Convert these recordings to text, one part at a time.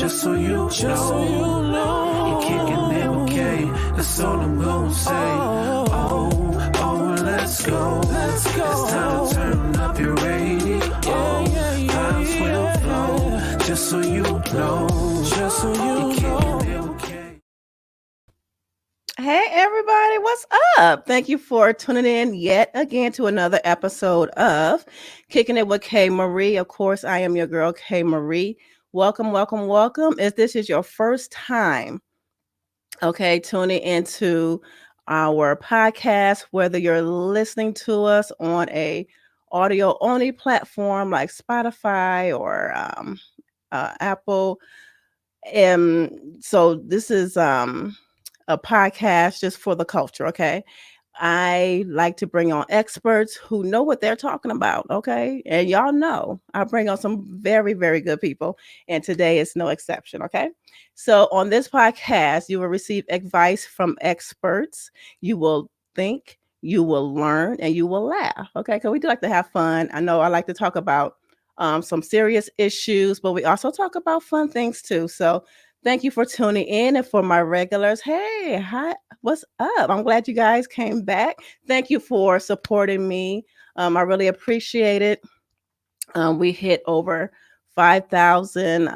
Just so you know, you're kicking it with K. That's all I'm gonna say. Oh, let's go. It's time to turn up your radio. Vibes will flow. Just so you know, you're kicking it with K. Hey, everybody, what's up? Thank you for tuning in yet again to another episode of Kicking It with K Marie. Of course, I am your girl, K Marie. Welcome. If this is your first time, tuning into our podcast, whether you're listening to us on a audio only platform like Spotify or Apple. So this is a podcast just for the culture, okay? I like to bring on experts who know what they're talking about, okay? And y'all know I bring on some very, very good people, and today is no exception, okay? So on this podcast, you will receive advice from experts. You will think, you will learn, and you will laugh, okay? Because we do like to have fun. I know I like to talk about some serious issues, but we also talk about fun things too. So thank you for tuning in. And for my regulars, hey, hi, what's up? I'm glad you guys came back. Thank you for supporting me. I really appreciate it. We hit over 5,000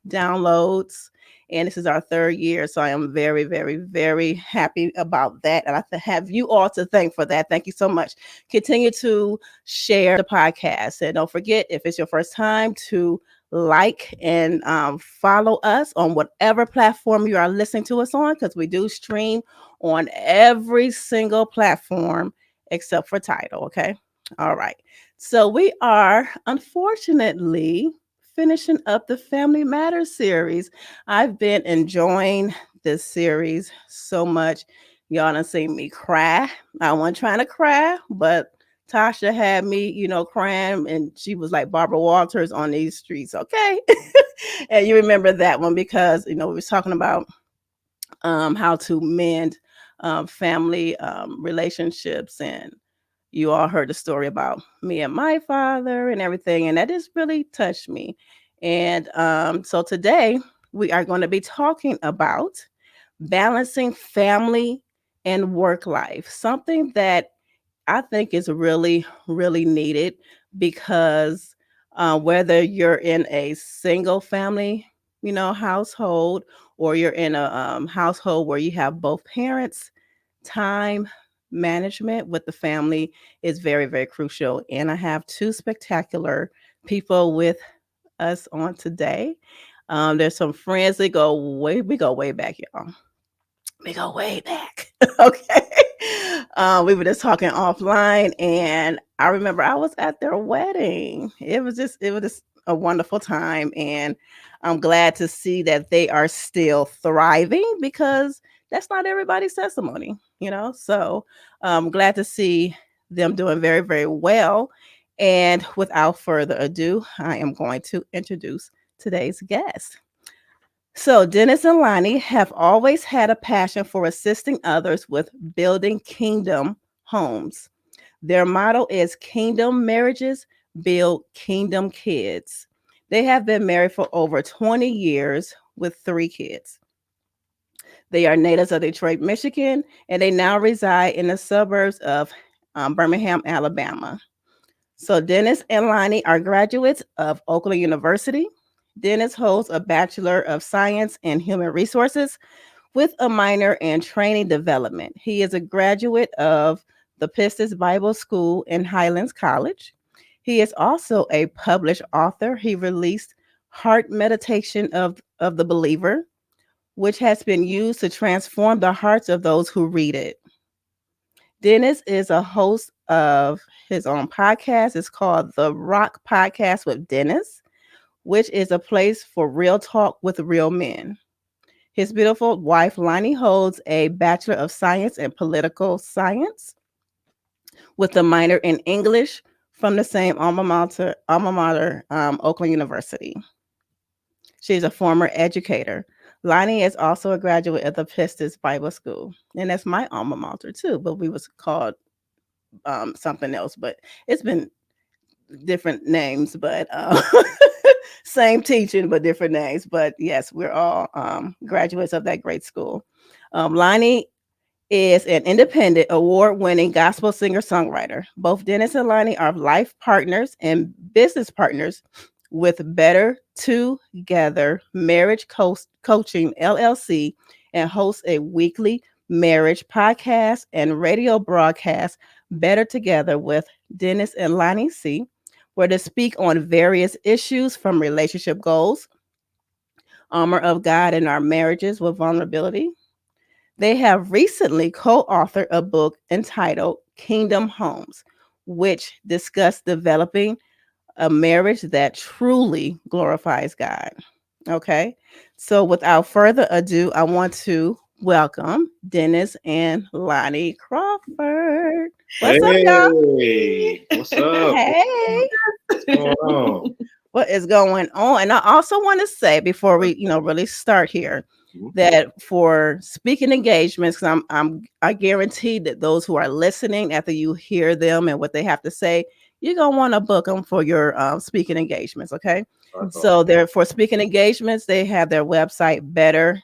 downloads, and this is our third year. So I am very, very, very happy about that. And I have you all to thank for that. Thank you so much. Continue to share the podcast. And don't forget, if it's your first time, to like and follow us on whatever platform you are listening to us on, because we do stream on every single platform except for Tidal. Okay. All right. So we are unfortunately finishing up the Family Matters series. I've been enjoying this series so much. Y'all done seen me cry. I wasn't trying to cry, but Tasha had me, crying, and she was like Barbara Walters on these streets, okay? And you remember that one because, we was talking about how to mend family relationships, and you all heard the story about me and my father and everything, and that just really touched me. And so today we are going to be talking about balancing family and work life, something that I think is really, really needed because whether you're in a single family, household, or you're in a household where you have both parents, time management with the family is very, very crucial. And I have two spectacular people with us on today. There's some friends that we go way back, y'all. We go way back. Okay. We were just talking offline, and I remember I was at their wedding. It was just a wonderful time, and I'm glad to see that they are still thriving because that's not everybody's testimony, So I'm glad to see them doing very, very well. And without further ado, I am going to introduce today's guest. So, Dennis and Lonnie have always had a passion for assisting others with building kingdom homes. Their motto is Kingdom Marriages Build Kingdom Kids. They have been married for over 20 years with 3 kids. They are natives of Detroit, Michigan, and they now reside in the suburbs of Birmingham, Alabama. So Dennis and Lonnie are graduates of Oakland University. Dennis holds a Bachelor of Science in Human Resources with a minor in Training Development. He is a graduate of the Pistis Bible School in Highlands College. He is also a published author. He released Heart Meditation of the Believer, which has been used to transform the hearts of those who read it. Dennis is a host of his own podcast. It's called The Rock Podcast with Dennis, which is a place for real talk with real men. His beautiful wife, Lonnie, holds a Bachelor of Science in Political Science with a minor in English from the same alma mater, Oakland University. She's a former educator. Lonnie is also a graduate of the Pistis Bible School, and that's my alma mater too. But we was called something else, but it's been different names. But Same teaching, but different names. But yes, we're all graduates of that great school. Lonnie is an independent, award winning gospel singer songwriter. Both Dennis and Lonnie are life partners and business partners with Better Together Marriage Coaching LLC and host a weekly marriage podcast and radio broadcast, Better Together with Dennis and Lonnie C, where they speak on various issues from relationship goals, armor of God in our marriages with vulnerability. They have recently co authored a book entitled Kingdom Homes, which discuss developing a marriage that truly glorifies God. Okay. So without further ado, I want to welcome Dennis and Lonnie Crawford. What's up, y'all? Hey, what's up? Hey, What's going on? what is going on? And I also want to say before we, really start here, Mhm. that for speaking engagements, because I guarantee that those who are listening, after you hear them and what they have to say, you're gonna want to book them for your speaking engagements. Okay, That's so awesome. they're for speaking engagements. They have their website Better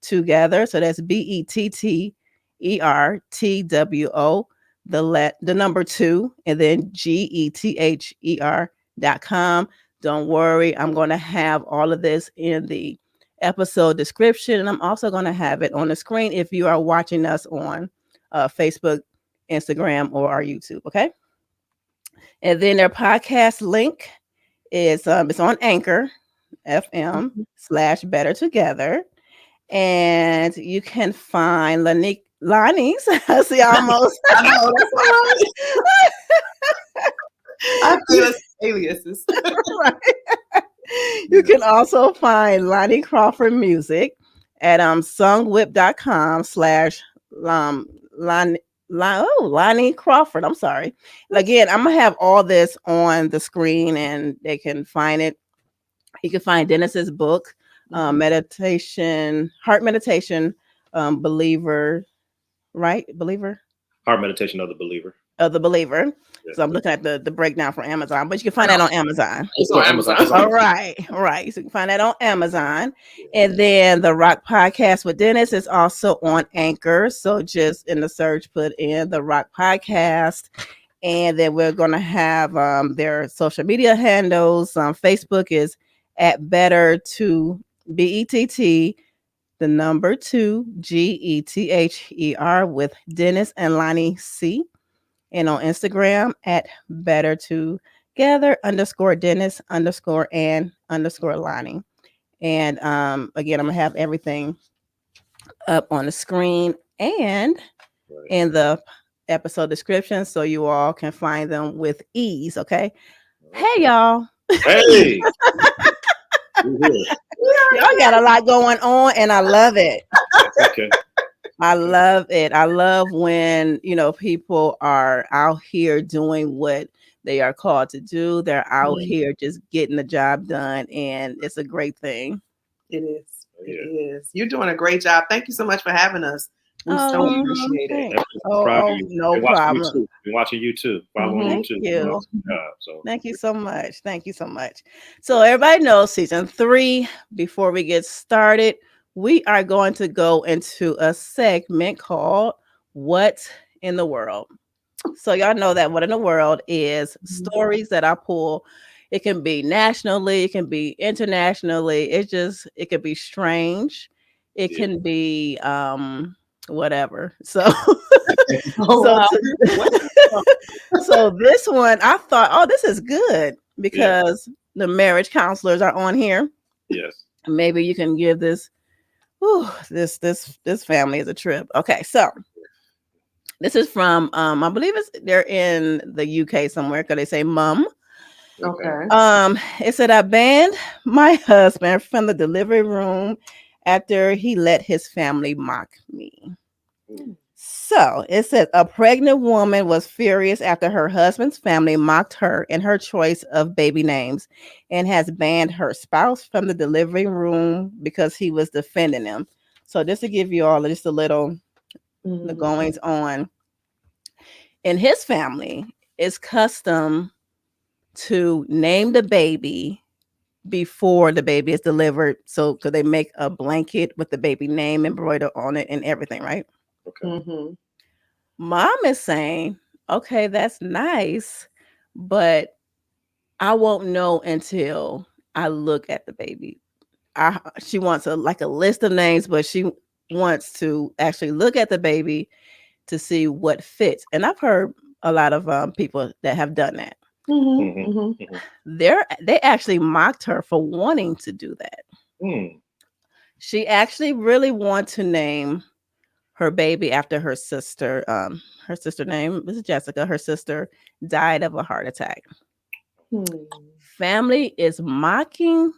Together. So that's BETTERTWO, the number two, and then GETHER.com. Don't worry, I'm going to have all of this in the episode description, and I'm also going to have it on the screen if you are watching us on Facebook, Instagram, or our YouTube. Okay, and then their podcast link is it's on Anchor FM/Better Together, and you can find Lonnie's. I see almost. I know, that's all right. I feel it's aliases. Right. You can also find Lonnie Crawford music at songwhip.com slash Lonnie. Lonnie Crawford. I'm sorry. Again, I'm gonna have all this on the screen, and they can find it. You can find Dennis's book, meditation, heart meditation, believer, right? Believer Heart meditation of the believer. of the believer. Yeah. So I'm looking at the breakdown from Amazon, but you can find that on Amazon. It's on Amazon. It's All on- right. So you can find that on Amazon. And then the Rock Podcast with Dennis is also on Anchor. So just in the search, put in the Rock Podcast. And then we're going to have their social media handles. Facebook is at Better to BETT, the number two GETHER with Dennis and Lonnie C. And on Instagram at Better Together _Dennis _and Lonnie. And again, I'm gonna have everything up on the screen and Right. in the episode description so you all can find them with ease. Okay. Hey y'all. Hey. We're here. Y'all got a lot going on and I love it. Okay. I love it. I love when, people are out here doing what they are called to do. They're out here just getting the job done, and it's a great thing. It is. Yeah. It is. You're doing a great job. Thank you so much for having us. We so appreciate it. thanks. Proud of Oh, you. no Been watching problem. You too. Been watching you too. Following Thank you too. you. Awesome job. So Thank you so much. Thank you so much. So everybody knows season 3. Before we get started, we are going to go into a segment called What in the World. So y'all know that What in the World is stories that I pull. It can be nationally, it can be internationally. It could be strange. It Yeah. can be whatever. So Oh, wow. so this one I thought, oh, this is good because the marriage counselors are on here. yes. Maybe you can give this this family is a trip. Okay, so this is from I believe they're in the UK somewhere because they say mum. Okay. It said I banned my husband from the delivery room after he let his family mock me. So it says a pregnant woman was furious after her husband's family mocked her in her choice of baby names and has banned her spouse from the delivery room because he was defending him. So just to give you all just a little the goings on. In his family, it's custom to name the baby before the baby is delivered. So could they make a blanket with the baby name embroidered on it and everything, right? Okay. Mm-hmm. Mom is saying, okay, that's nice, but I won't know until I look at the baby. She wants a list of names, but she wants to actually look at the baby to see what fits. And I've heard a lot of people that have done that. Mm-hmm. Mm-hmm. Mm-hmm. They actually mocked her for wanting to do that. Mm. She actually really wanted to name her baby after her sister. Her sister name was Jessica. Her sister died of a heart attack. Family is mocking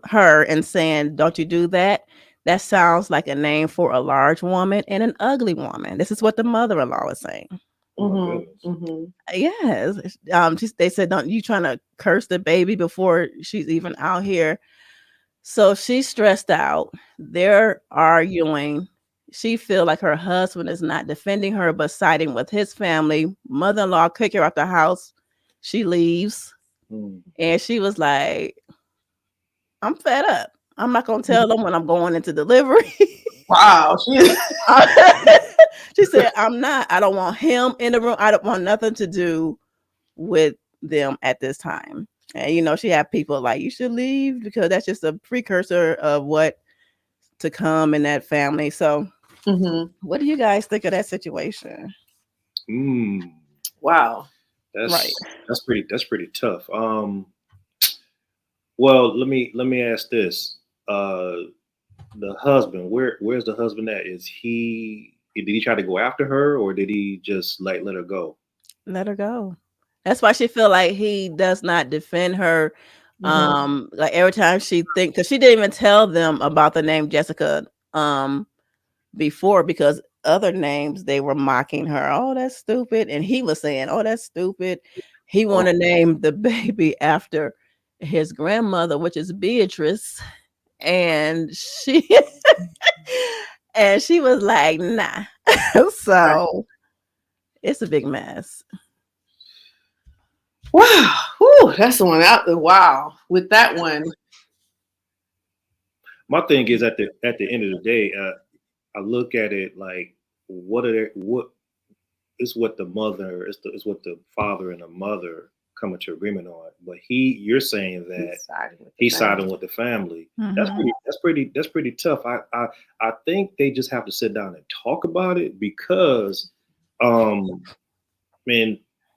her and saying, "Don't you do that? That sounds like a name for a large woman and an ugly woman." This is what the mother-in-law is saying. Oh, my Mm-hmm. goodness. Mm-hmm. Yes. They said, "Don't you trying to curse the baby before she's even out here?" So she's stressed out. They're arguing. She feel like her husband is not defending her, but siding with his family. Mother-in-law kick her out the house. She leaves. Mm. And she was like, I'm fed up. I'm not going to tell them when I'm going into delivery. Wow. She said, I don't want him in the room. I don't want nothing to do with them at this time. And, she had people like, you should leave because that's just a precursor of what to come in that family. So Mm-hmm. what do you guys think of that situation? Mm. Wow. That's pretty tough. Well, let me ask this. The husband, where's the husband at? Did he try to go after her, or did he just let her go? Let her go. That's why she feel like he does not defend her. Like every time she think, because she didn't even tell them about the name Jessica before, because other names they were mocking her. Oh, that's stupid. And he was saying, oh, that's stupid. He want to name the baby after his grandmother, which is Beatrice. And she and she was like, nah. So it's a big mess. Wow. Whew, that's the one out there. Wow. With that one. My thing is at the end of the day, I look at it like what is what the mother is what the father and the mother come into agreement on. But you're saying that he's siding with the family. Mhm. That's pretty tough. I think they just have to sit down and talk about it because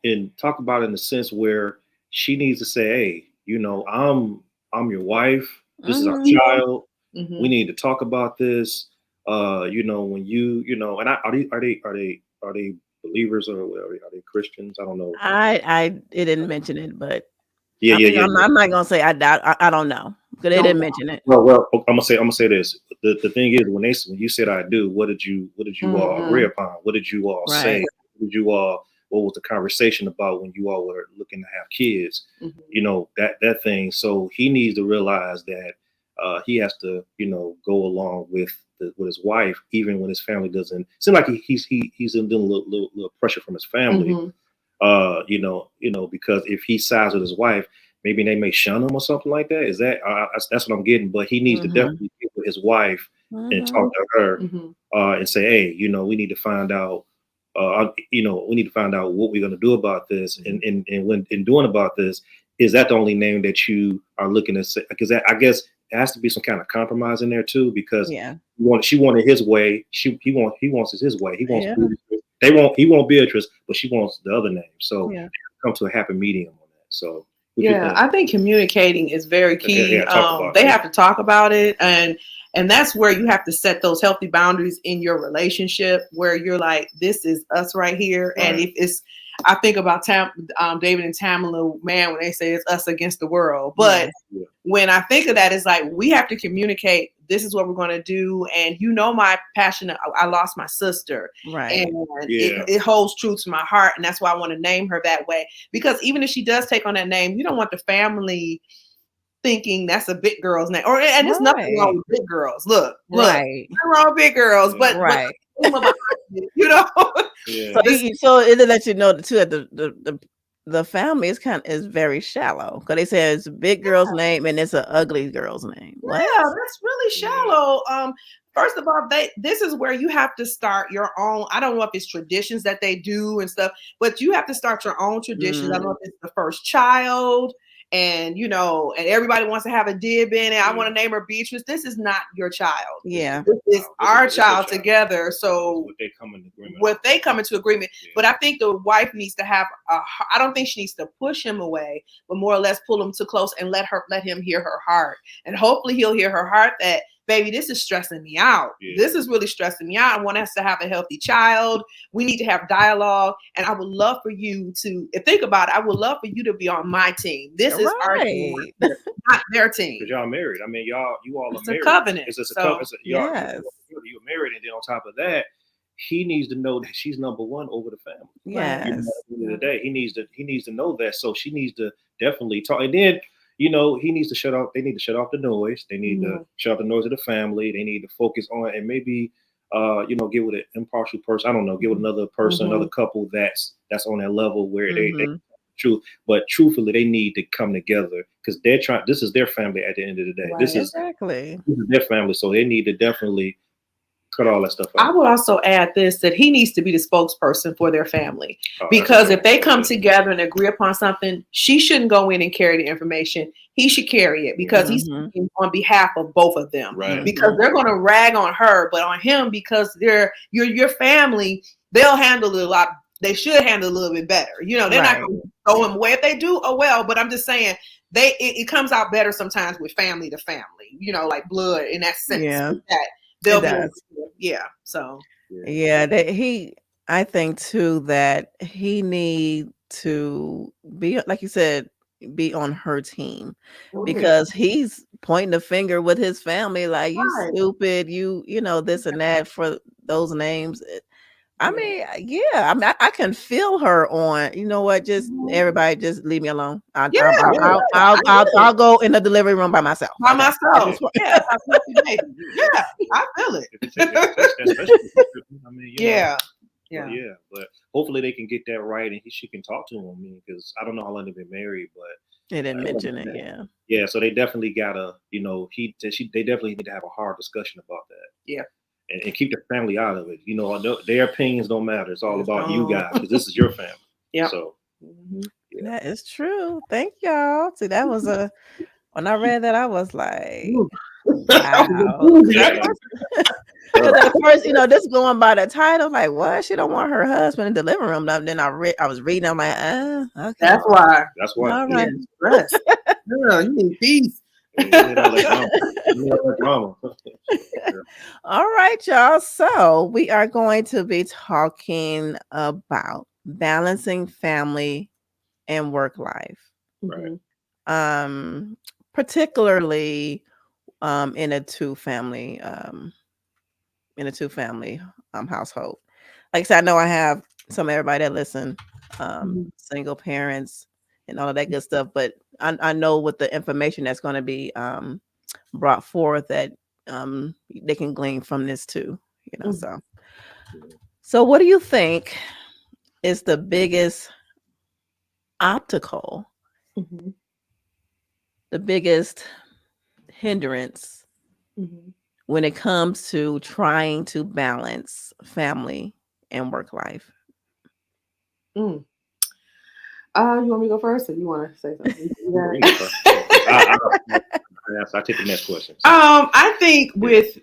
and talk about it in the sense where she needs to say, hey, I'm your wife. This is our Mhm. child. Mm-hmm. We need to talk about this. When and are they believers or are they Christians? I don't know. It didn't mention it, but Yeah. I'm not gonna say I doubt. I don't know because they didn't mention it. Well, I'm gonna say this. The thing is, when you said I do, what did you all agree upon? What did you all say? Right. What was the conversation about when you all were looking to have kids? Mm-hmm. That thing. So he needs to realize that he has to go along with his wife, even when his family doesn't seem like he's under a little pressure from his family. Mm-hmm. Because if he sides with his wife, maybe they may shun him or something like that. Is that that's what I'm getting? But he needs to definitely get with his wife and talk to her and say, hey, we need to find out. We need to find out what we're going to do about this, and when in doing about this, is that the only name that you are looking to say? Because I guess it has to be some kind of compromise in there too. Because she wanted his way. He wants it his way. He wants he won't Beatrice, but she wants the other name. So come to a happy medium on that. So I think communicating is very key. They have to talk about it, and that's where you have to set those healthy boundaries in your relationship, where you're like, this is us right here. Right. And if it's, I think about David and Tamala, man, when they say it's us against the world. But when I think of that, it's like we have to communicate. This is what we're going to do. And my passion. I lost my sister, right? And it holds true to my heart, and that's why I want to name her that way. Because even if she does take on that name, you don't want the family thinking that's a big girl's name. And there's nothing wrong with big girls. Look, nothing wrong with big girls, but So it let you know too that the the family is very shallow because they say it's a big girl's name and it's an ugly girl's name. What? Yeah, that's really shallow. First of all, this is where you have to start your own. I don't know if it's traditions that they do and stuff, but you have to start your own traditions. I don't know if it's the first child, and and everybody wants to have a dib in it. I want to name her Beatrice. This is not your child. Yeah, this is our child together. So what they come into agreement. Yeah. But I think the wife needs to have. I don't think she needs to push him away, but more or less pull him too close and let him hear her heart, and hopefully he'll hear her heart that. Baby, this is stressing me out. Yeah. This is really stressing me out. I want us to have a healthy child. We need to have dialogue. And I would love for you to think about it. I would love for you to be on my team. This is our team, not their team. Because y'all married. I mean, you all are it's married. A covenant. It's a covenant. You're married, and then on top of that, he needs to know that she's number one over the family. Yes. At the end of the day, he needs to know that. So she needs to definitely talk. And then he needs to shut off. They need to shut off the noise. They need to shut off the noise of the family. They need to focus on and maybe, get with an impartial person. I don't know, get with another person, another couple that's on that level where they truth. But truthfully, they need to come together because they're trying. This is their family at the end of the day. Right. This is their family, so they need to definitely cut all that stuff out. I would also add that he needs to be the spokesperson for their family, because if they come together and agree upon something, she shouldn't go in and carry the information. He should carry it because he's speaking on behalf of both of them. Right. Because they're going to rag on her, but on him because they're your family. They'll handle it a lot. They should handle it a little bit better. They're not going to throw him away. If they do, oh well. But I'm just saying it comes out better sometimes with family to family. Like blood in that sense. Yeah. That they'll be, so I think too that he need to be, like you said, be on her team because he's pointing the finger with his family like you stupid, you this and that for those names. I mean, I can feel her on. You know what? Just everybody, just leave me alone. I'll go in the delivery room by myself. Yeah, I feel it. I mean, but hopefully they can get that right and she can talk to him. I mean, because I don't know how long they've been married, but they didn't mention it. Yeah. So they definitely gotta, they definitely need to have a hard discussion about that. Yeah. And keep the family out of it. Their opinions don't matter. It's all about you guys because this is your family. Yeah. So that is true. Thank y'all. See, that was when I read that, I was like, wow. Because at first, this going by the title, like, what? She don't want her husband in the living room. Then I was reading. I'm like, okay. That's why. All right. You need peace. All right, y'all. So we are going to be talking about balancing family and work life. Right. Particularly in a two-family household. Like I said, I know I have everybody that listen, single parents and all of that good stuff, but I know with the information that's going to be brought forth that they can glean from this too, So what do you think is the biggest obstacle, the biggest hindrance when it comes to trying to balance family and work life? You want me to go first, or you want to say something? I take the next question. I think with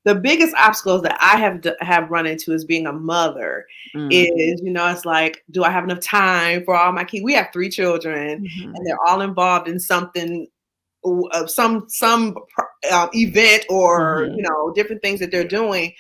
the biggest obstacles that I have run into as being a mother is, it's like, do I have enough time for all my kids? We have 3 children, and they're all involved in something, some event or different things that they're doing.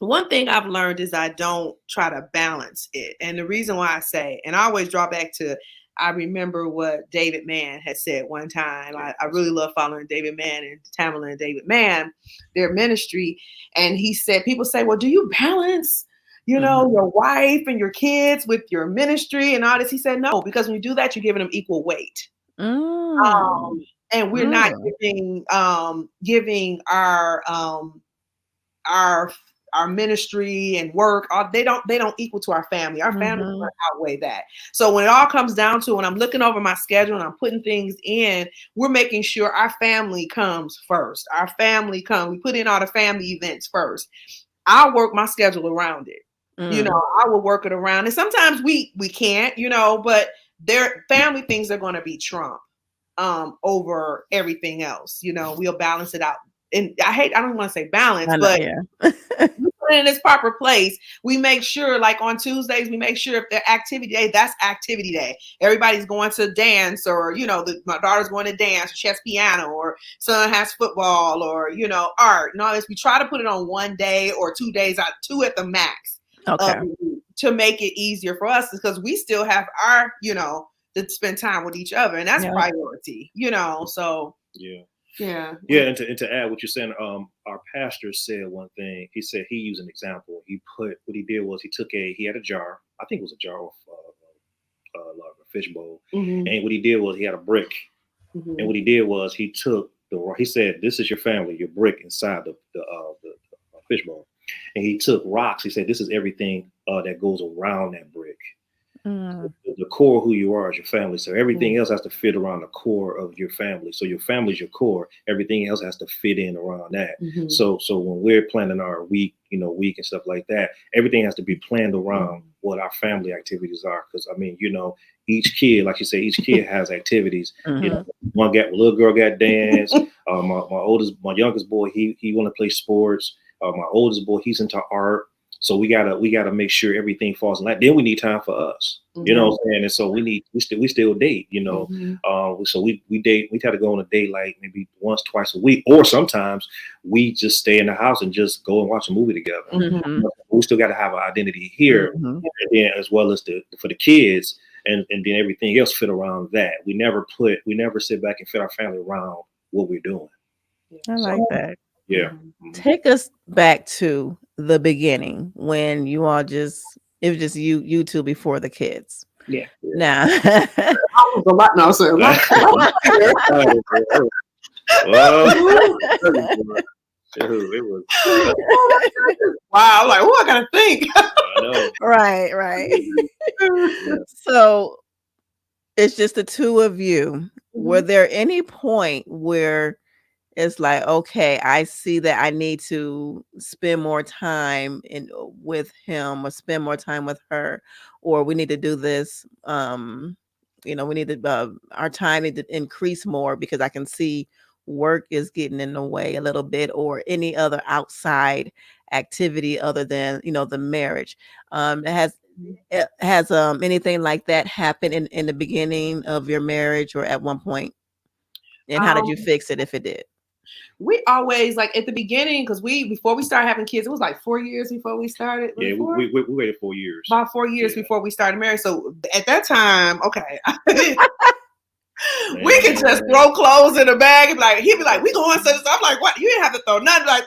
One thing I've learned is I don't try to balance it. And the reason why I say, and I always draw back to, I remember what David Mann had said one time. I really love following David Mann and Tamala and David Mann, their ministry. And he said, people say, well, do you balance, your wife and your kids with your ministry and all this? He said, no, because when you do that, you're giving them equal weight. And we're not giving our our ministry and work, they don't equal to our family. Our family will outweigh that. So when it all comes down to, when I'm looking over my schedule and I'm putting things in, we're making sure our family comes first. Our family comes. We put in all the family events first. I'll work my schedule around it. I will work it around. And sometimes we can't, but their family things are going to be trump over everything else. We'll balance it out. And I don't want to say balance, but we put it in its proper place. We make sure, like on Tuesdays, we make sure if they're activity day, that's activity day. Everybody's going to dance, or, my daughter's going to dance, or she has piano, or son has football, or, art and all this. We try to put it on one day or 2 days out, 2 at the max, to make it easier for us, because we still have our, to spend time with each other. And that's priority, so. Yeah. And to add what you're saying, our pastor said one thing. He said he used an example. What he did was he had a jar. I think it was a jar of like a fish bowl. And what he did was he had a brick. And what he did was he said, this is your family, your brick inside the fish bowl. And he took rocks. He said, this is everything that goes around that brick. The core of who you are is your family. So everything else has to fit around the core of your family. So your family is your core. Everything else has to fit in around that. So when we're planning our week and stuff like that, everything has to be planned around what our family activities are. Because each kid, like you say, each kid has activities. One little girl got dance. My youngest boy, he want to play sports. My oldest boy, he's into art. So we gotta make sure everything falls in line. Then we need time for us, you know what I'm saying? And so we still date, so we date. We try to go on a date like maybe once, twice a week, or sometimes we just stay in the house and just go and watch a movie together. We still got to have an identity here, and then as well as for the kids, and then everything else fit around that. We never sit back and fit our family around what we're doing. I like that. Yeah. Take us back to the beginning when it was just you two before the kids. Yeah. Now, I was a lot. No, sir. It was. Wow. I'm like, I gotta think. I know. Right. So it's just the two of you. Were there any point where it's like, okay, I see that I need to spend more time with him, or spend more time with her, or we need to do this. We need to our time need to increase more because I can see work is getting in the way a little bit, or any other outside activity other than the marriage. Has anything like that happened in the beginning of your marriage or at one point? And how did you fix it if it did? We always, like at the beginning, because before we started having kids, it was like 4 years before we started. Yeah, we waited 4 years. About 4 years before we started marriage. So at that time, okay, we could just throw clothes in a bag and he'd be like, we going such and such. I'm like, what? You didn't have to throw nothing, like,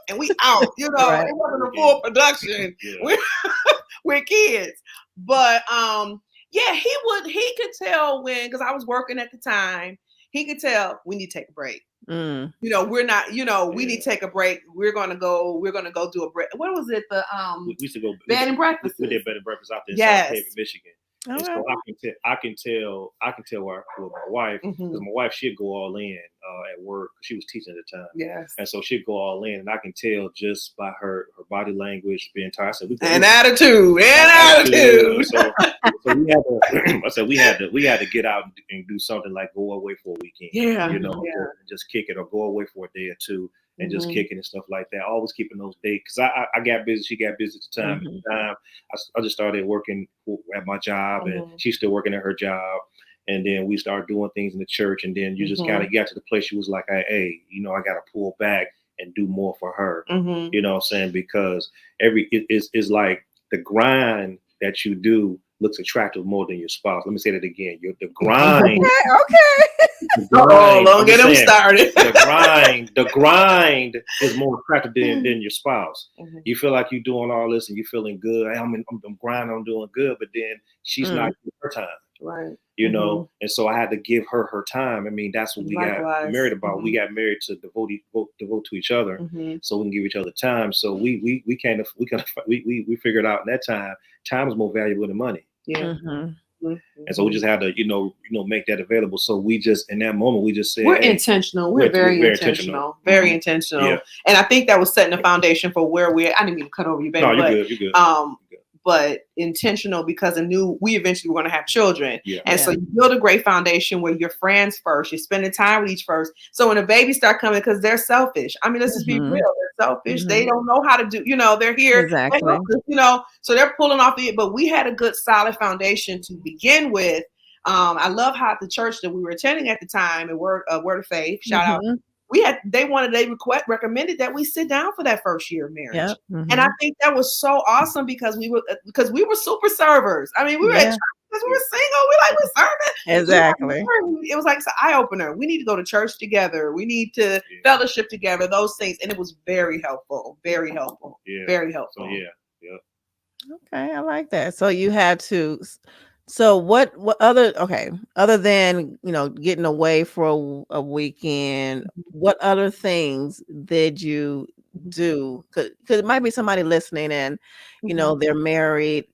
and we out. Right. It wasn't a full production. Yeah. We're kids, but he could tell because I was working at the time. He could tell we need to take a break. We're not, we need to take a break. We're gonna go do a break. What was it? We used to go bed and breakfast. We did bed and breakfast out there in South Haven, Michigan. And so I can tell with my wife, because my wife, she'd go all in at work. She was teaching at the time. Yes. And so she'd go all in, and I can tell just by her body language, being tired. I said, attitude. So we had to get out and do something like go away for a weekend. Yeah. And just kick it, or go away for a day or two. And just kicking and stuff like that. Always keeping those dates, because I got busy. She got busy at the time. At the time, I just started working at my job, and she's still working at her job. And then we started doing things in the church. And then you just kind of got to the place she was like, hey, I got to pull back and do more for her. You know what I'm saying? Because it's like the grind that you do looks attractive more than your spouse. Let me say that again. The grind. Okay. Don't get them started. The grind is more attractive than your spouse. You feel like you're doing all this and you're feeling good. I'm grinding, I'm doing good, but then she's not getting her time. Right. You know, and so I had to give her her time. I mean, that's what we got married about. We got married to devote to each other, so we can give each other time. So we figured out in that time is more valuable than money. Yeah. And so we just had to, make that available. So we just, in that moment, we just said, we're intentional. We're very intentional. Very intentional. Yeah. And I think that was setting the foundation for where we're. I didn't mean to cut over you, baby. No, you're good. But intentional because I knew we eventually were going to have children. Yeah. And so you build a great foundation where you're friends first, you're spending time with each first. So when the babies start coming, because they're selfish. I mean, let's just be real. They're selfish. They don't know how to do, they're here. Exactly. So they're pulling off but we had a good solid foundation to begin with. I love how the church that we were attending at the time, a Word of Faith, shout out. They recommended that we sit down for that first year of marriage. Yep. And I think that was so awesome because we were super servers. I mean, we were at church because we were single. We're serving. Exactly. It was like it's an eye opener. We need to go to church together. We need to fellowship together, those things. And it was very helpful. Very helpful. Yeah. Very helpful. So, yeah. Okay. I like that. So you had to. So what other than, getting away for a weekend, what other things did you do? Because it might be somebody listening and, they're married,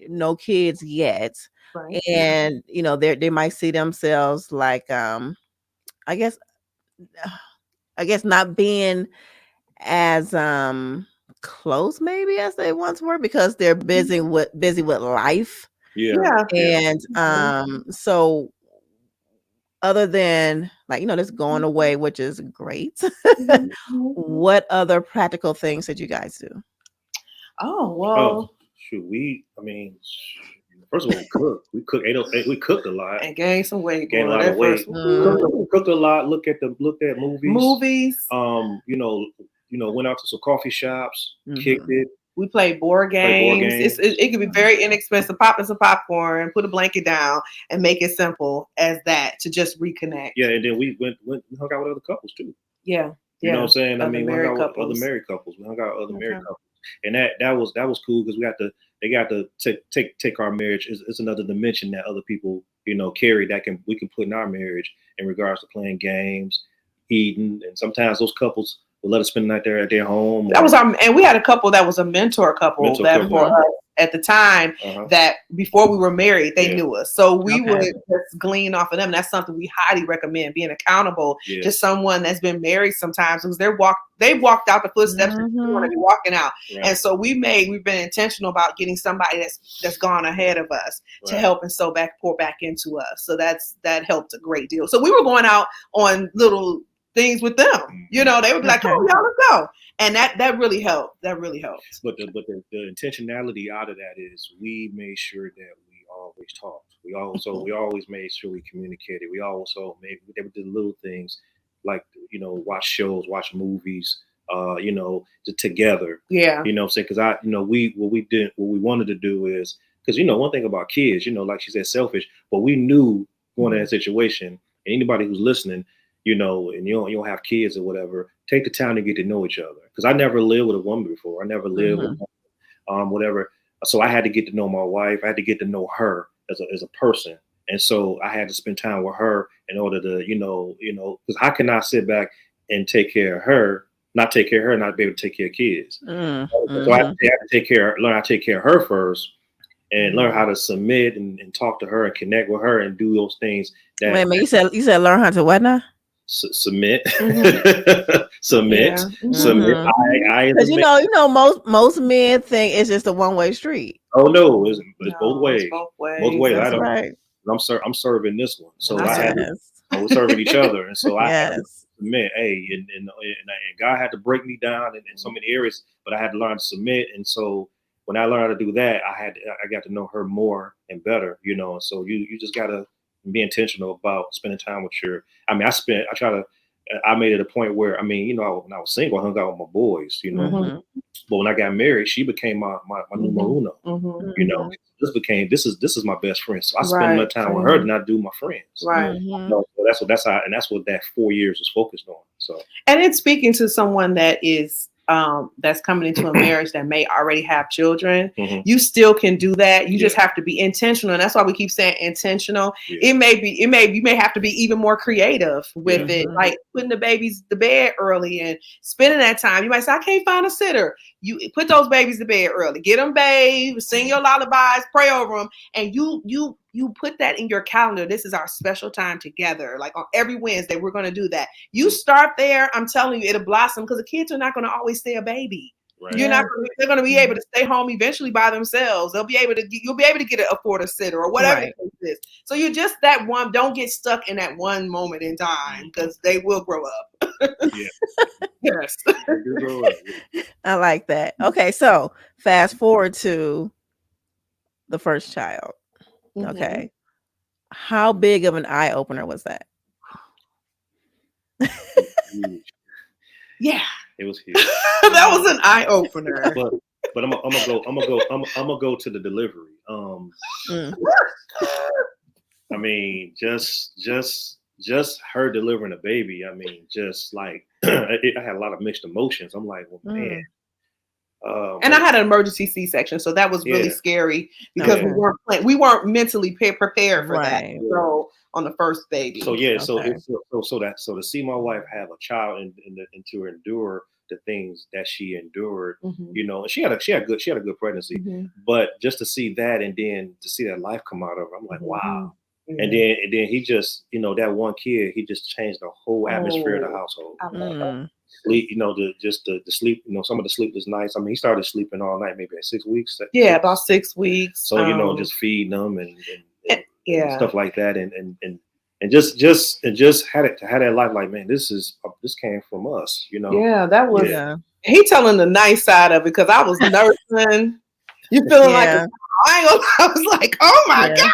no kids yet. Right. And, they might see themselves like, I guess not being as, close maybe as they once were because they're busy with life. Yeah. And so other than this going away, which is great, what other practical things did you guys do? Oh, well. Shoot, first of all, we cooked a lot and gained some weight. Gained a lot of weight. Cooked a lot. Looked at movies. Went out to some coffee shops, kicked it. We played board games. It could be very inexpensive. Popping some popcorn, put a blanket down, and make it simple as that to just reconnect. Yeah, and then we hung out with other couples too. Yeah. You know what I'm saying? We hung out with other married couples. We hung out with other married couples, and that was cool because they got to take our marriage. It's another dimension that other people carry that we can put in our marriage in regards to playing games, eating, and sometimes those couples will let us spend the night there at their home. And we had a couple that was a mentor couple for us at the time that before we were married, they knew us. So we would just glean off of them. That's something we highly recommend, being accountable to someone that's been married sometimes because they walked out the footsteps that you want to be walking out. Right. And so we've been intentional about getting somebody that's gone ahead of us to help and pour back into us. So that helped a great deal. So we were going out on little things with them, they would be like, "Oh, y'all, let's go," and that really helped. That really helped. But the intentionality out of that is we made sure that we always talked. We always made sure we communicated. We also they did little things like watch shows, watch movies, together. Yeah. You know what I'm saying? Because what we wanted to do is because one thing about kids, like she said, selfish, but we knew going in that situation, and anybody who's listening. And you don't have kids or whatever, take the time to get to know each other. Because I never lived with a woman before. I never lived with whatever. So I had to get to know my wife. I had to get to know her as a person. And so I had to spend time with her in order to, because how can I sit back and take care of her, not take care of her, not be able to take care of kids? So I had to learn how to take care of her first and learn how to submit and talk to her and connect with her and do those things. Wait a minute, you said learn how to what now? Submit. Submit. Because most men think it's just a one-way street. Oh no, it's both ways. Both ways. Both ways. That's right. I'm serving this one, so we're serving each other, and so I had to submit. And God had to break me down in so many areas, but I had to learn to submit. And so when I learned how to do that, I got to know her more and better. And so you just gotta be intentional about spending time with I made it a point where, when I was single, I hung out with my boys, but when I got married, she became my numero uno, this is my best friend. So I spend more time with her than I do my friends. Right. So that's what that 4 years was focused on. So, and it's speaking to someone that is, that's coming into a marriage that may already have children, you still can do that. You just have to be intentional. And that's why we keep saying intentional. You may have to be even more creative with it, like putting the babies to bed early and spending that time. You might say, I can't find a sitter. You put those babies to bed early, get them bathed, sing your lullabies, pray over them. And you put that in your calendar. This is our special time together. Like on every Wednesday, we're going to do that. You start there. I'm telling you, it'll blossom because the kids are not going to always stay a baby. Right. They're going to be able to stay home eventually by themselves. You'll be able to afford a sitter or whatever it is. So you just that one, don't get stuck in that one moment in time because they will grow up. Yes. I like that. Okay. So fast forward to the first child. Okay. How big of an eye opener was that? Huge. Yeah. It was huge. That was an eye opener. But I'm gonna go to the delivery. I mean, just her delivering a baby. I mean, just like I had a lot of mixed emotions. I'm like, well, man. And I had an emergency C-section, so that was really scary because we weren't mentally prepared for that. So on the first baby. So so to see my wife have a child and to endure the things that she endured, you know, and she had a good pregnancy, but just to see that and then to see that life come out of her, I'm like, wow. And then he just, you know, that one kid, he just changed the whole atmosphere of the household. Sleep, you know, the sleep, you know, some of the sleepless nights. I mean, he started sleeping all night, maybe at 6 weeks. Yeah, about 6 weeks. So, you know, just feeding them and stuff like that. And just had that life like, man, this came from us, you know? Yeah, that was, he telling the nice side of it because I was nursing. You feeling like, I was like, oh my God.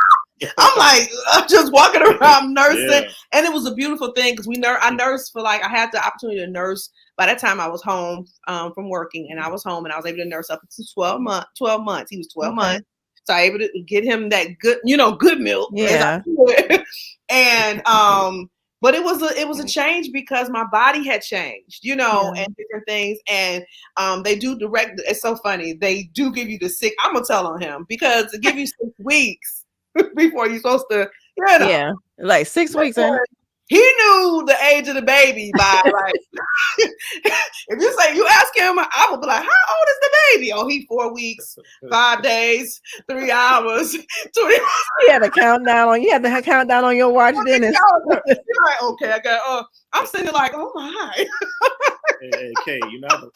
I'm like, I'm just walking around nursing, and it was a beautiful thing because I nursed for I had the opportunity to nurse. By that time, I was home from working, and I was home, and I was able to nurse up to 12 months. He was 12 months, so I was able to get him that good milk. Yeah, and but it was a change because my body had changed, you know, and different things. And they do direct. It's so funny. They do give you I'm gonna tell on him because they give you 6 weeks. Before you're supposed to, you know, like 6 weeks in. He knew the age of the baby by if you ask him, I would be like, how old is the baby? Oh, he 4 weeks, 5 days, 3 hours, 20. You had to count down on your watch, Dennis. You're like, okay, I got I'm sitting like, oh my. Hey, Kay, you know,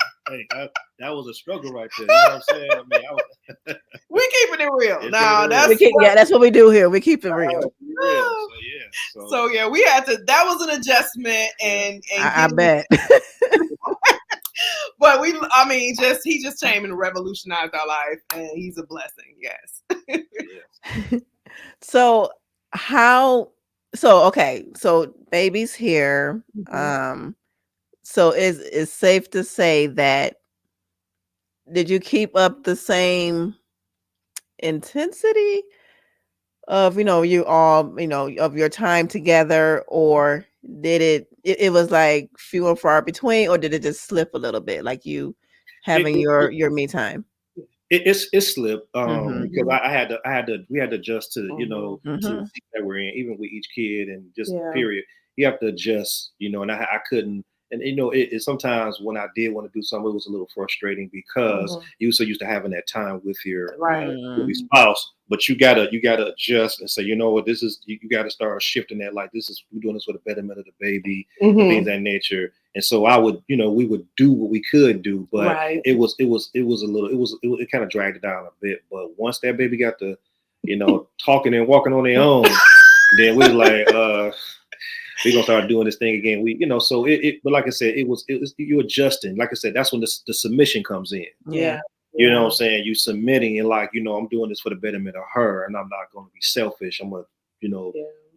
that was a struggle right there. You know what I'm saying? I mean, we keeping it real. That's what we do here. We keep it real. So we had to. That was an adjustment, and I bet. But he just came and revolutionized our life, and he's a blessing. Yes. So baby's here. So it's safe to say that did you keep up the same intensity of, you know, you all, you know, of your time together, or did it was like few and far between, or did it just slip a little bit, like you having your me time? It slipped because we had to adjust to, you know, to the season that we're in, even with each kid and just period. You have to adjust, you know, and I couldn't. And, you know, it sometimes when I did want to do something, it was a little frustrating because you so used to having that time with your spouse, but you gotta adjust and say, you know what, this is, you got to start shifting that. Like, we're doing this for the betterment of the baby, things of that nature. And so we would do what we could do, but it kind of dragged it down a bit. But once that baby got to, you know, talking and walking on their own, then we was like, we're gonna start doing this thing again. So but like I said, it was you adjusting. Like I said, that's when the submission comes in. Yeah. You know what I'm saying? You submitting and like, you know, I'm doing this for the betterment of her, and I'm not gonna be selfish. I'm gonna, you know,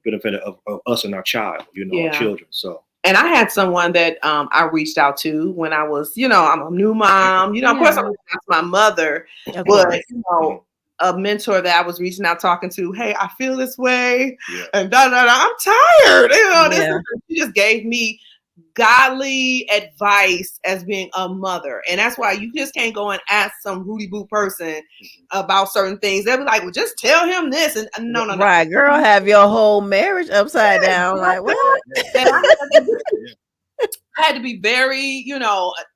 benefit of us and our child, you know, our children. So. And I had someone that I reached out to when I was, you know, I'm a new mom. You know, of course, I reached out to my mother, but you know. A mentor that I was reaching out talking to, hey, I feel this way, and I'm tired. You know, she just gave me godly advice as being a mother. And that's why you just can't go and ask some Rudy Boo person about certain things. They'll be like, well, just tell him this. And no. Right, girl, have your whole marriage upside down. Like, what? And I had to be very,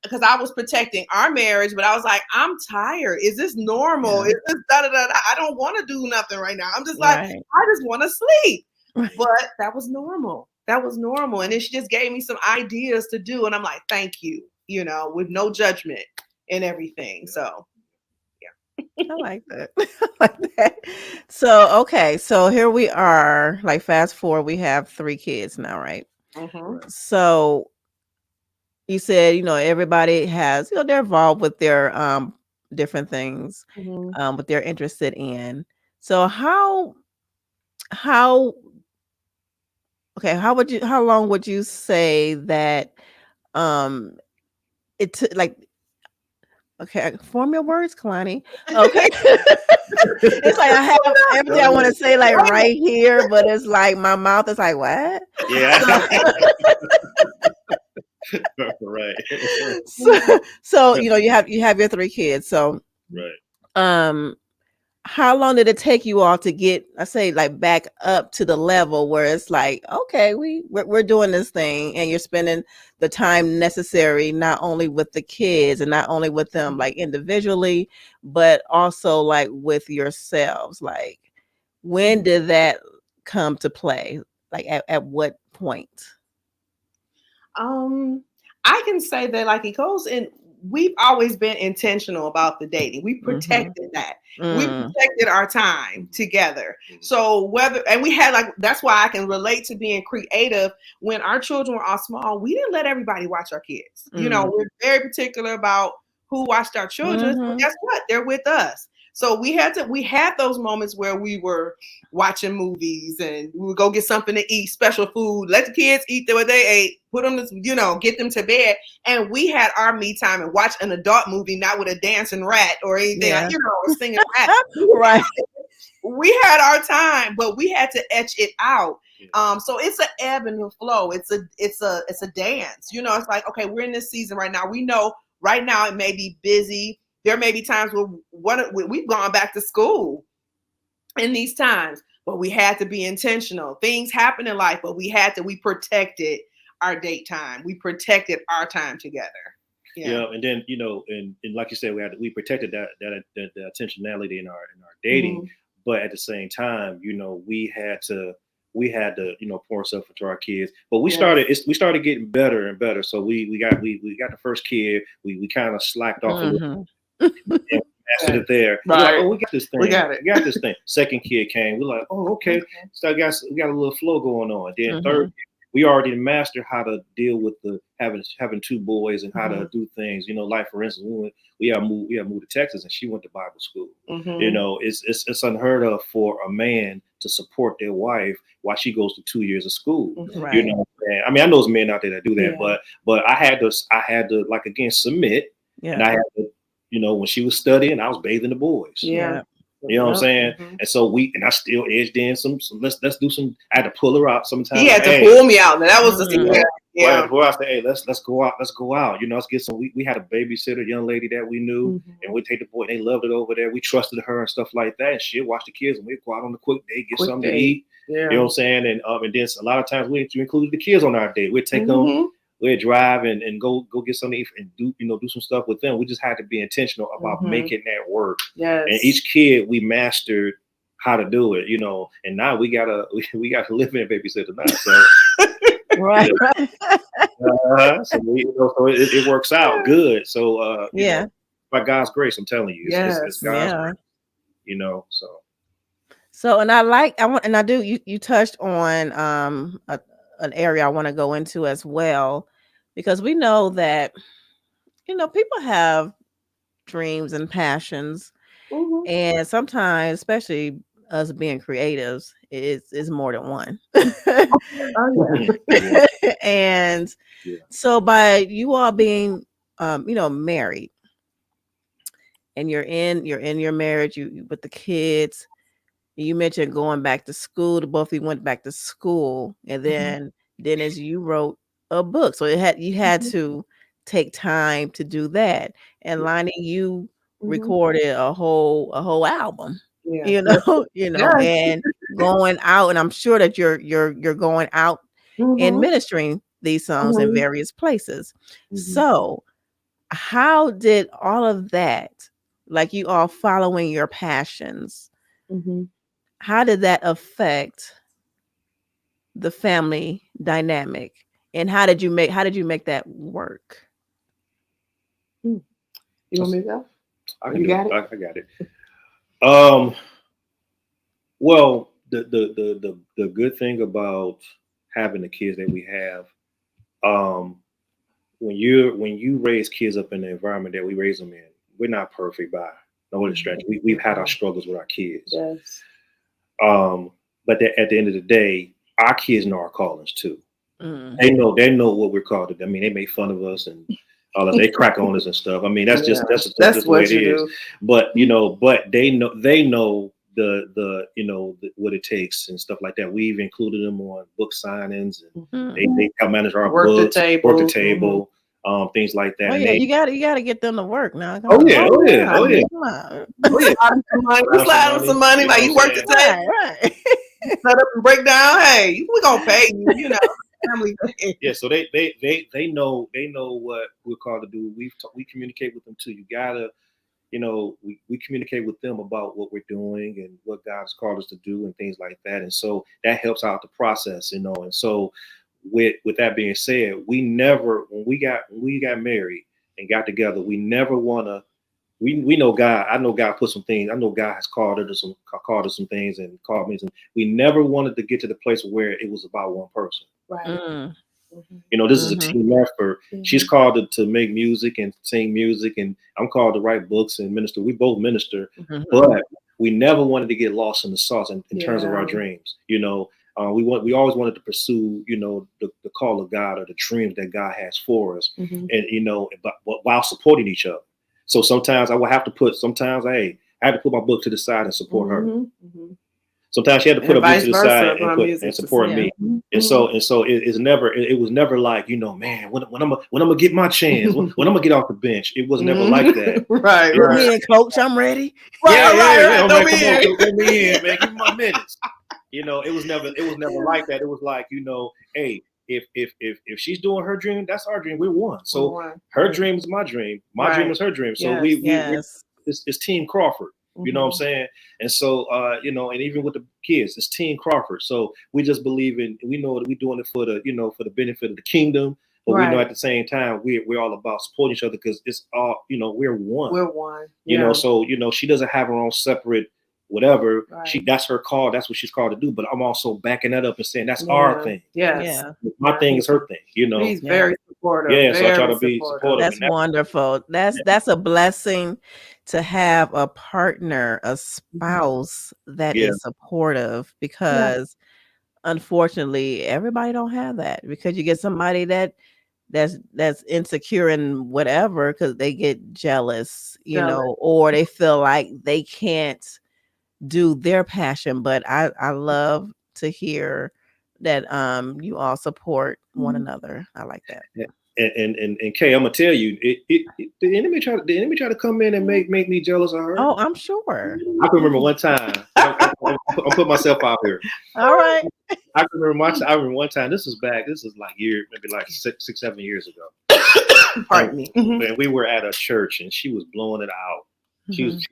because I was protecting our marriage, but I was like, I'm tired. Is this normal? Yeah. Is this da-da-da-da? I don't want to do nothing right now. I'm just like, Right. I just want to sleep. Right. But that was normal. That was normal. And then she just gave me some ideas to do. And I'm like, thank you, with no judgment and everything. So, yeah. I like that. I like that. So, okay. So here we are, like fast forward, we have 3 kids now, right? Mm-hmm. So you said, everybody has, they're involved with their different things, Mm-hmm. what they're interested in. So how long would you say that it took, like, okay, form your words, Kalani. Okay. It's like I have everything I want to say like right here, but it's like my mouth is like, what? Yeah. Right. So you have your 3 kids. So right. How long did it take you all to get, I say, like back up to the level where it's like, okay, we're doing this thing, and you're spending the time necessary not only with the kids and not only with them like individually, but also like with yourselves. Like, when did that come to play? Like at what point? I can say that like it goes in. We've always been intentional about the dating. We protected that. We protected our time together. So and we had that's why I can relate to being creative. When our children were all small, we didn't let everybody watch our kids. We're very particular about who watched our children. So guess what? They're with us. So we had those moments where we were watching movies and we would go get something to eat, special food, let the kids eat what they ate, put them to, get them to bed. And we had our me time and watch an adult movie, not with a dancing rat or anything, or singing rat. Right. We had our time, but we had to etch it out. So it's an ebb and a flow. It's a dance. It's like, okay, we're in this season right now. We know right now it may be busy. There may be times where we've gone back to school in these times, but we had to be intentional. Things happen in life, but we protected our date time. We protected our time together. Yeah, and then and like you said, we protected that intentionality in our dating, but at the same time, we had to pour ourselves into our kids. But we started getting better and better. So we got the first kid. We kind of slacked off a little. And mastered it there. Right. Like, oh, we got this thing. We got it. We got this thing. Second kid came. We're like, oh, okay. So we got a little flow going on. Then third, we already mastered how to deal with the having 2 boys and how to do things. Like for instance, we had moved to Texas, and she went to Bible school. It's unheard of for a man to support their wife while she goes to 2 years of school. Right. I mean, I know there's men out there that do that, but I had to like again submit, and I had to. When she was studying, I was bathing the boys. Yeah. You know what I'm saying? And so I still edged in some let's do some. I had to pull her out sometimes. He had to pull me out. That was the Before I said, hey, let's go out. Let's get some. We had a babysitter, young lady that we knew, and we'd take the boy. They loved it over there. We trusted her and stuff like that. And she'd watch the kids, and we'd go out on a quick date, get something to eat. Yeah. You know what I'm saying? And then a lot of times we included the kids on our date. We'd take them. We'd drive and go get something to eat and do some stuff with them. We just had to be intentional about making that work. Yes. And each kid we mastered how to do it, and now we gotta live in a babysitter now. So right. So it works out good. So by God's grace, I'm telling you, it's God's grace. So and you touched on an area I want to go into as well, because we know that people have dreams and passions, and sometimes, especially us being creatives, it's more than one. And so by you all being married, and you're in your marriage, you with the kids. You mentioned going back to school. Both of you went back to school, and then Dennis, you wrote a book. So you had to take time to do that. And Lonnie, you recorded a whole album. Yeah. You know, and going out, and I'm sure that you're going out and ministering these songs in various places. So how did all of that, like you all following your passions, how did that affect the family dynamic, and how did you make that work? You want me to go? I got it. Well, the good thing about having the kids that we have, when you raise kids up in the environment that we raise them in, we're not perfect by no stretch. We've had our struggles with our kids. Yes. But at the end of the day, our kids know our callings too. They know what we're called to. I mean, they make fun of us and all that. They crack on us and stuff. I mean, that's just the way it is. But but they know the what it takes and stuff like that. We've included them on book signings, and they help manage our books, work the table, things like that. Oh yeah, you gotta get them to work now. Oh yeah. Slide them some money, like you work the table, right. Set up and break down. Hey, we gonna pay you, you know. Yeah, so they know what we're called to do. We communicate with them too. You gotta, we communicate with them about what we're doing and what God's called us to do and things like that. And so that helps out the process, And so with that being said, we never, when we got married and got together, we never wanna. We know God. I know God put some things. I know God has called us some things and called me some. We never wanted to get to the place where it was about one person. Right. This is a team effort. She's called to make music and sing music, and I'm called to write books and minister. We both minister, but we never wanted to get lost in the sauce in terms of our dreams. We always wanted to pursue, the call of God or the dreams that God has for us, and but while supporting each other. So sometimes I have to put my book to the side and support her. Sometimes she had to put her book to the side and support me. And so it was never like, man, when I'm gonna get my chance, when I'm gonna get off the bench. It was never like that. Right. Get me in, coach, I'm ready. Right. Throw me in, man. Give me my minutes. It was never like that. It was like, hey, if she's doing her dream, that's our dream. We're one. So her dream is my dream. My dream is her dream. So it's Team Crawford. You know what I'm saying? And so, and even with the kids, it's Team Crawford. So we just believe we know that we're doing it for the benefit of the kingdom. But we know at the same time, we're all about supporting each other because it's all, we're one. We're one. So, she doesn't have her own separate whatever. That's her call. That's what she's called to do. But I'm also backing that up and saying that's our thing. Yes. My thing is her thing, He's very supportive. Yeah, so I try to be supportive. That's wonderful. That's a blessing to have a partner, a spouse that is supportive, because unfortunately everybody don't have that, because you get somebody that's insecure and whatever because they get jealous, or they feel like they can't do their passion. But I love to hear that you all support one another. I like that. And Kay, I'm gonna tell you, the enemy try to come in and make me jealous of her. Oh, I'm sure. I can remember one time. I'll put myself out here. All right. I remember one time. This is like maybe like 6-7 years ago. Pardon me. And we were at a church, and she was blowing it out. She was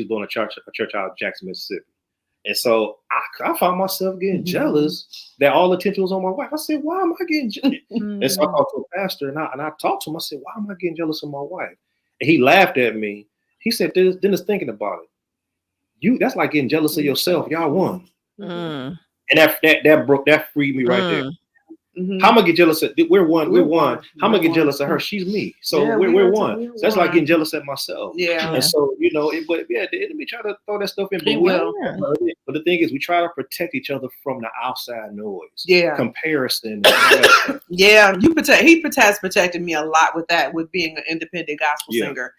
blowing a church out of Jackson, Mississippi. And so I found myself getting jealous that all the attention was on my wife. I said, why am I getting jealous? And so I talked to a pastor, and I talked to him. I said, why am I getting jealous of my wife? And he laughed at me. He said, Dennis, thinking about it, that's like getting jealous of yourself. Y'all won. And that freed me right there. How am I get jealous of? We're one. How am I get jealous of her? She's me. So we're one. So that's like getting jealous of myself. And so the enemy try to throw that stuff in. But the thing is, we try to protect each other from the outside noise. Comparison. He has protected me a lot with that, with being an independent gospel singer.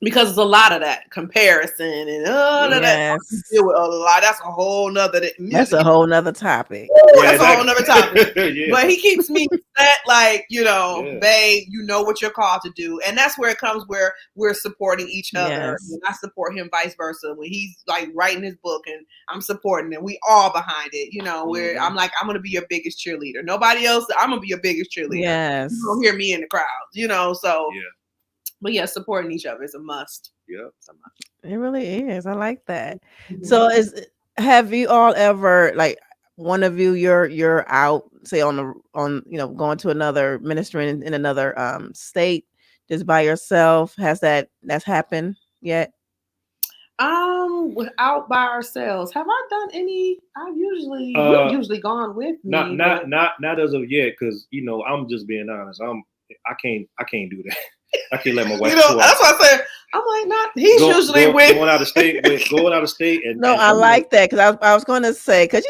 because it's a lot of that comparison and all of that. Deal with a lot. That's a whole nother. That's a whole nother topic. That's a whole nother topic. Yeah. But he keeps me set, like, babe, you know what you're called to do, and that's where it comes, where we're supporting each other. And I support him, vice versa. When he's like writing his book, and I'm supporting, and we all behind it. Where I'm like, I'm gonna be your biggest cheerleader. Nobody else. I'm gonna be your biggest cheerleader. Yes, you don't hear me in the crowd. So. Yeah. But yeah, supporting each other is a must. Yeah, it really is. I like that. Mm-hmm. So, have you all ever, like, one of you, you're out, say on going to another ministry in another state, just by yourself? That's happened yet? Out by ourselves. Have I done any? We've usually gone with me. Not as of yet, because I'm just being honest. I can't do that. I can't let my wife. That's what I said. I'm like, not. He's usually with going out of state. Going out of state, and no, I like that, because I was going to say, because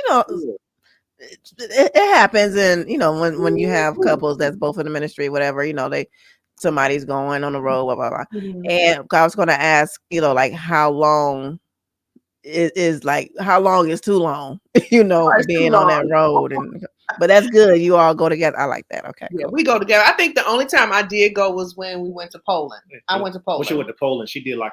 it happens, and when you have couples that's both in the ministry, whatever, somebody's going on the road, blah blah blah. Mm-hmm. And I was going to ask, like, how long is too long, being on that road, but that's good. You all go together. I like that. Okay. Yeah, cool. We go together. I think the only time I did go was when we went to Poland. I went to Poland. When she went to Poland, she did was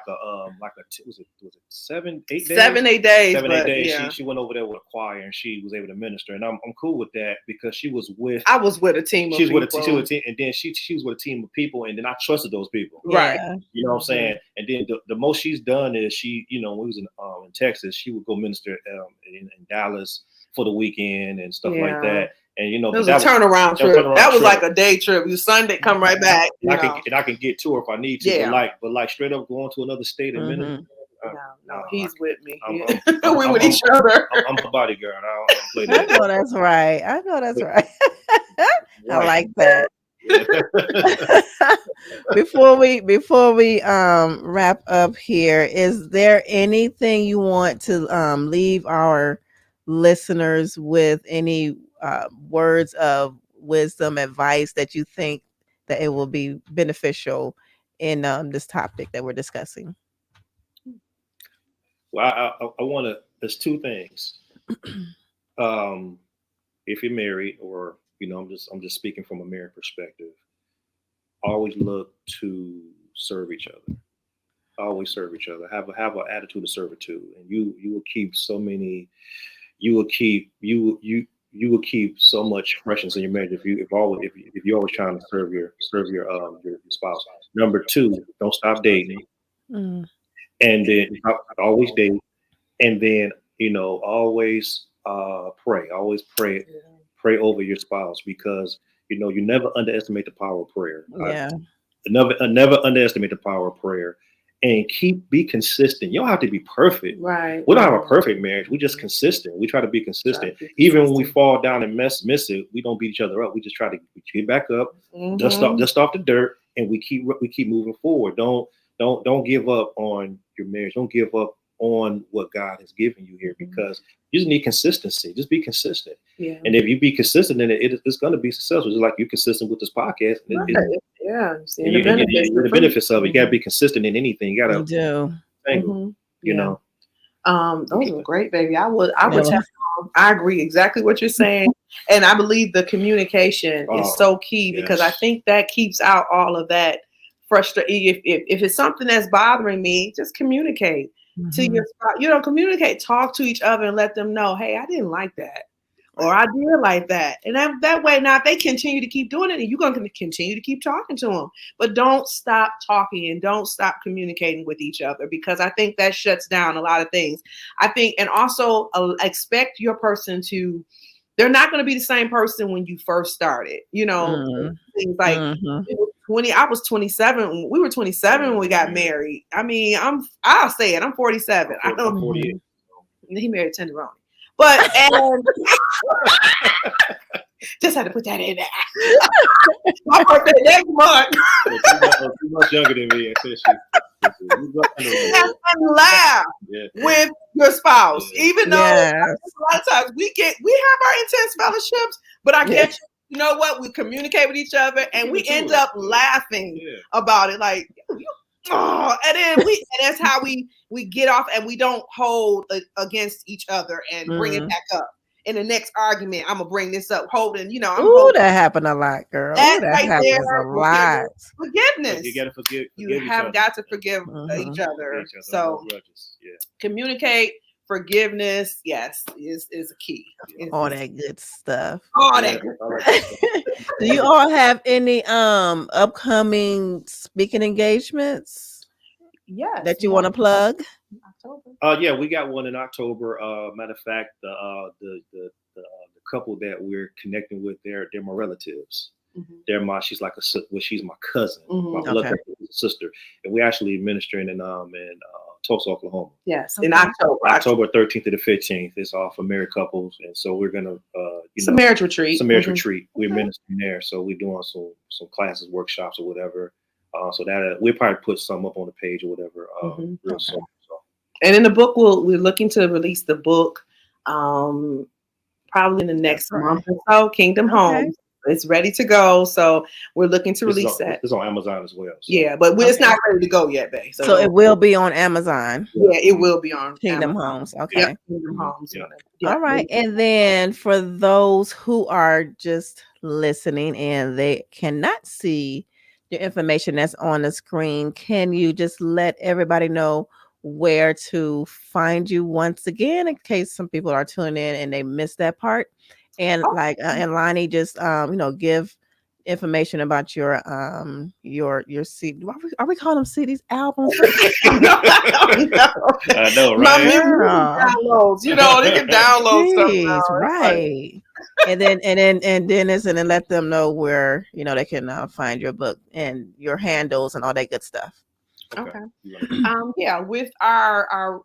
it 7, 8 days? 7, 8 days. 7, 8 days. Yeah. She went over there with a choir, and she was able to minister. And I'm cool with that, because she was with. I was with a team. She was with a team, and then she was with a team of people, and then I trusted those people. Right. You know what I'm saying? And then the most she's done is when we was in Texas, she would go minister in Dallas for the weekend and stuff like that. And it was a turnaround trip. That was like a day trip. You Sunday, come right back. And I can get to her if I need to. Yeah. But like straight up going to another state and minister. No, he's with me. We with each other. I'm a bodyguard. I don't play that. I know that's right. I like that. Before we wrap up here, is there anything you want to leave our listeners with? Any words of wisdom, advice that you think that it will be beneficial in this topic that we're discussing? Well, I want to. There's two things. If you're married, or I'm just speaking from a married perspective. Always look to serve each other. Always serve each other. Have an attitude of servitude, and you will keep so many. You will keep so much freshness in your marriage if you're always trying to serve your spouse. Number 2, don't stop dating, and then always date, and then always pray. Always pray. Yeah. Pray over your spouse, because you never underestimate the power of prayer. Yeah. Never underestimate the power of prayer, and be consistent. You don't have to be perfect. Right. We don't have a perfect marriage. We're just consistent. We try to be consistent. Even when we fall down and miss it, we don't beat each other up. We just try to get back up, dust off the dirt, and we keep moving forward. Don't give up on your marriage. Don't give up on what God has given you here, because you just need consistency. Just be consistent. Yeah. And if you be consistent in it, it's going to be successful. Just like you're consistent with this podcast. Right. The benefits of it. You got to be consistent in anything. You got to do. Those are great, baby. I would tell. I agree exactly what you're saying, and I believe the communication is so key, because I think that keeps out all of that frustration. If it's something that's bothering me, just communicate to your spouse. Communicate, talk to each other, and let them know, hey, I didn't like that, or I did like that. And that way, now if they continue to keep doing it, and you're going to continue to keep talking to them, but don't stop talking and don't stop communicating with each other, because I think that shuts down a lot of things. I think, and also expect your person to. They're not going to be the same person when you first started. Things like 20. I was 27. We were 27 when we got married. I mean, I'll say it. I'm 47. I don't. 48. He married Tenderoni, but and just had to put that in there. My birthday next month. 2 months younger than me. And laugh with your spouse, even though a lot of times we have our intense fellowships, but I guess you know what, we communicate with each other and we end up laughing about it. Like, and then and that's how we get off, and we don't hold against each other and bring it back up. In the next argument, I'm gonna bring this up, holding, that happened a lot, girl. That that right happens there, a lot. Forgiveness. You gotta forgive. You have got to forgive each other. So communicate, forgiveness, yes, is a key. All that good stuff. All that good stuff. Do you all have any upcoming speaking engagements? Yes. That you want to plug? October. Yeah, we got one in October. Matter of fact, the couple that we're connecting with, they're my relatives. Mm-hmm. She's my cousin, my blood sister, and we're actually administering in Tulsa, Oklahoma. Yes, in October 13th to the 15th. It's all for married couples, and so we're gonna it's a marriage retreat. It's a marriage retreat. We're ministering there, so we're doing some classes, workshops, or whatever. So that we'll probably put some up on the page or whatever real soon. So. And in the book, we're looking to release the book probably in the next month or so. Kingdom Homes. It's ready to go, so we're looking to release that. It's on Amazon as well. So. Yeah, but it's not ready to go yet, babe. So it will be on Amazon. Yeah, it will be on Kingdom Amazon. Homes. Okay. Yep. Kingdom Homes. Yeah. All right. And then for those who are just listening and they cannot see the information that's on the screen, can you just let everybody know where to find you once again, in case some people are tuning in and they missed that part? And and Loni, just give information about your CD. Are we calling them CDs? Albums? I know, right? My music downloads. They can download stuff. Right. and then Dennis, and then let them know where they can find your book and your handles and all that good stuff. Okay. With our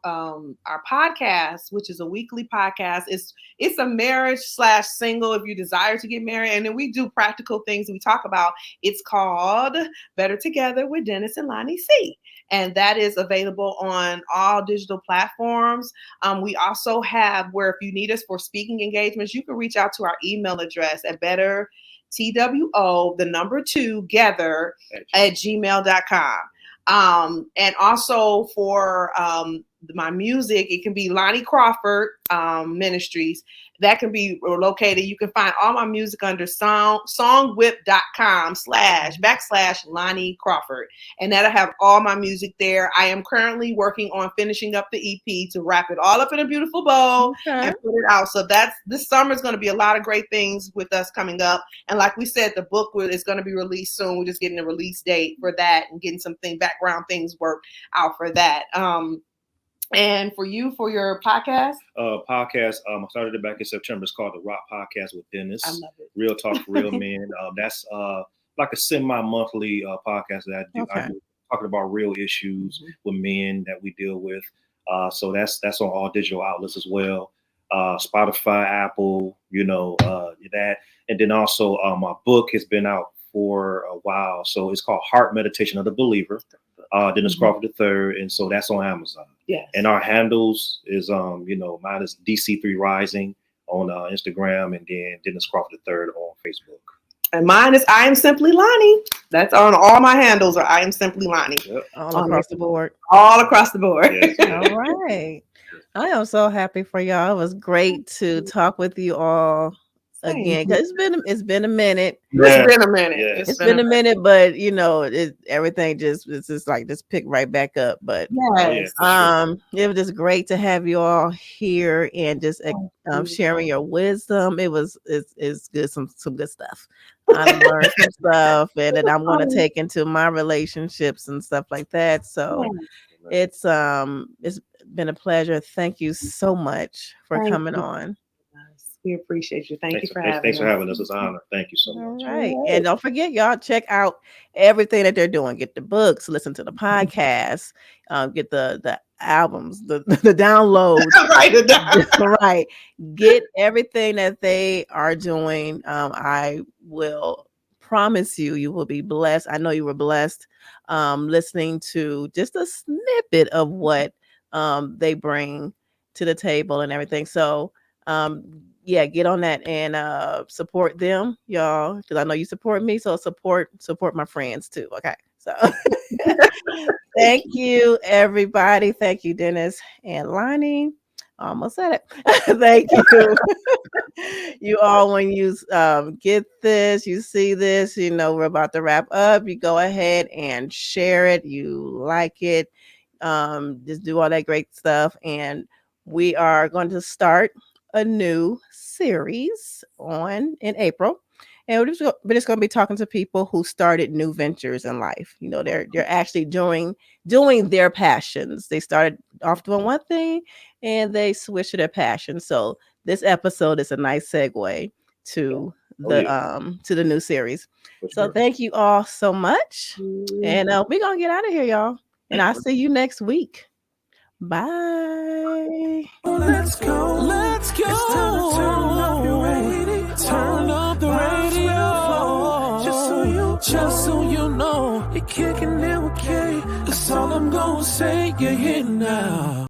podcast, which is a weekly podcast, it's a marriage / single if you desire to get married, and then we do practical things we talk about. It's called Better Together with Dennis and Loni C, and that is available on all digital platforms. We also have where if you need us for speaking engagements, you can reach out to our email address at bettertwo@gmail.com. And also for my music, it can be Loni Crawford Ministries. That can be located. You can find all my music under songwhip.com//Loni Crawford. And that'll have all my music there. I am currently working on finishing up the EP to wrap it all up in a beautiful bow and put it out. So this summer is going to be a lot of great things with us coming up. And like we said, the book is going to be released soon. We're just getting a release date for that and getting some background things worked out for that. And for you, for your podcast? I started it back in September. It's called The Rock Podcast with Dennis. I love it. Real Talk for Real Men. That's like a semi-monthly podcast that I do. I do talking about real issues with men that we deal with. So that's on all digital outlets as well. Spotify, Apple, that. And then also my book has been out for a while. So it's called Heart Meditation of the Believer. Dennis Crawford III, and so that's on Amazon. Yes. And our handles is mine is DC3 Rising on Instagram, and then Dennis Crawford III on Facebook. And mine is I Am Simply Loni. That's on all my handles, or I Am Simply Loni. Yep. All across the board. All across the board. Yes. All right. I am so happy for y'all. It was great to talk with you all again, because it's been a minute. It's been a minute. Yeah. It's been a minute, but everything just picked right back up. But yes. It was just great to have you all here and just sharing your wisdom. It's good, some good stuff. I learned some stuff, and that I'm going to take into my relationships and stuff like that. So it's been a pleasure. Thank you so much for coming on. We appreciate you. Thanks for having us. Thanks for having us. It's an honor. Thank you so much. All right. And don't forget, y'all, check out everything that they're doing. Get the books, listen to the podcast, get the albums, the downloads. Right. Get everything that they are doing. I will promise you will be blessed. I know you were blessed listening to just a snippet of what they bring to the table and everything. So get on that and support them, y'all, because I know you support me. So support my friends too. Okay. So Thank you, everybody. Thank you, Dennis and Loni. Almost said it. Thank you. You all, when you get this, you see this, you know, we're about to wrap up. You go ahead and share it. You like it. Just do all that great stuff. And we are going to start a new series in April. And we're just going to be talking to people who started new ventures in life. You know, they're actually doing their passions. They started off doing one thing and they switched to their passion. So this episode is a nice segue to the new series. So thank you all so much. And we're going to get out of here, y'all. And I'll see you next week. Bye. Let's go. Let's go. It's time to turn up your radio. Turn up the radio. Just so you know, you're kicking it with K. That's all I'm gonna say. You're here now.